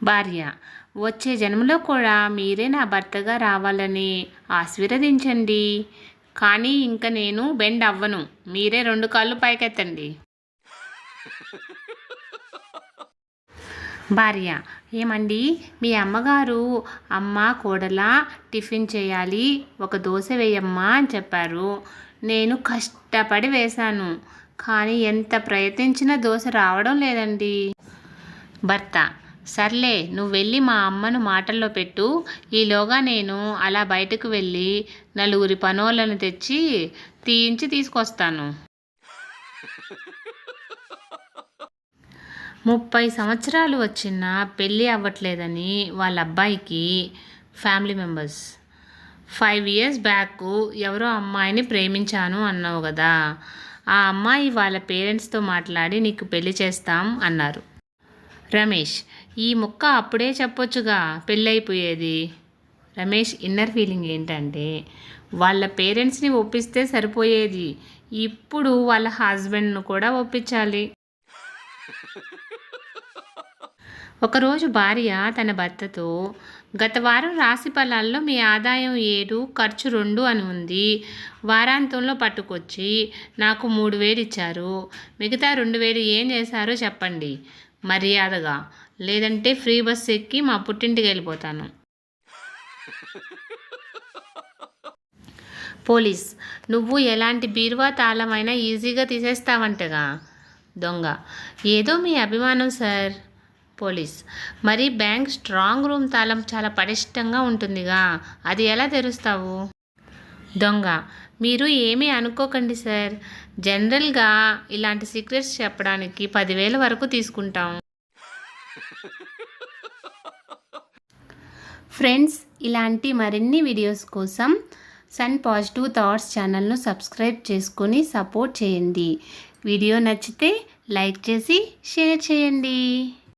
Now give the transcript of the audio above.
భార్య: వచ్చే జన్మలో కూడా మీరే నా భర్తగా రావాలని ఆశీర్వదించండి. కానీ ఇంక నేను బెండ్ అవ్వను. మీరే 2 కాళ్ళు పైకెత్తండి. భార్య: ఏమండి, మీ అమ్మగారు అమ్మ కోడలా టిఫిన్ చేయాలి, ఒక దోశ వేయమ్మా అని చెప్పారు. నేను కష్టపడి వేశాను, కానీ ఎంత ప్రయత్నించినా దోశ రావడం లేదండి. భర్త: సర్లే, నువ్వు వెళ్ళి మా అమ్మను మాటల్లో పెట్టు. ఈలోగా నేను అలా బయటకు వెళ్ళి 4 పనోళ్ళను తెచ్చి తీయించి తీసుకొస్తాను. 30 సంవత్సరాలు వచ్చినా పెళ్ళి అవ్వట్లేదని వాళ్ళ అబ్బాయికి ఫ్యామిలీ మెంబర్స్: 5 years బ్యాక్ ఎవరో అమ్మాయిని ప్రేమించాను అన్నావు కదా, ఆ అమ్మాయి వాళ్ళ పేరెంట్స్తో మాట్లాడి నీకు పెళ్లి చేస్తాం అన్నారు. రమేష్: ఈ ముక్క అప్పుడే చెప్పొచ్చుగా, పెళ్ళైపోయేది. రమేష్ ఇన్నర్ ఫీలింగ్ ఏంటంటే, వాళ్ళ పేరెంట్స్ని ఒప్పిస్తే సరిపోయేది, ఇప్పుడు వాళ్ళ హస్బెండ్ను కూడా ఒప్పించాలి. ఒకరోజు భార్య తన భర్తతో, గత వారం రాశి ఫలాల్లో మీ ఆదాయం 7, ఖర్చు 2 అని ఉంది. వారాంతంలో పట్టుకొచ్చి నాకు 3,000 ఇచ్చారు. మిగతా 2,000 ఏం చేశారో చెప్పండి మర్యాదగా, లేదంటే ఫ్రీ బస్ ఎక్కి మా పుట్టింటికి వెళ్ళిపోతాను. పోలీస్: నువ్వు ఎలాంటి బీరువా తాళమైనా ఈజీగా తీసేస్తావంటగా. దొంగ: ఏదో మీ అభిమానం సార్. పోలీస్: మరి బ్యాంక్ స్ట్రాంగ్ రూమ్ తాళం చాలా పటిష్టంగా ఉంటుందిగా, అది ఎలా తెరుస్తావు? దొంగ: మీరు ఏమీ అనుకోకండి సార్, జనరల్గా ఇలాంటి సీక్రెట్స్ చెప్పడానికి 10,000 వరకు తీసుకుంటాం. ఫ్రెండ్స్, ఇలాంటి మరిన్ని వీడియోస్ కోసం సన్ పాజిటివ్ థాట్స్ ఛానల్ను సబ్స్క్రైబ్ చేసుకొని సపోర్ట్ చేయండి. వీడియో నచ్చితే లైక్ చేసి షేర్ చేయండి.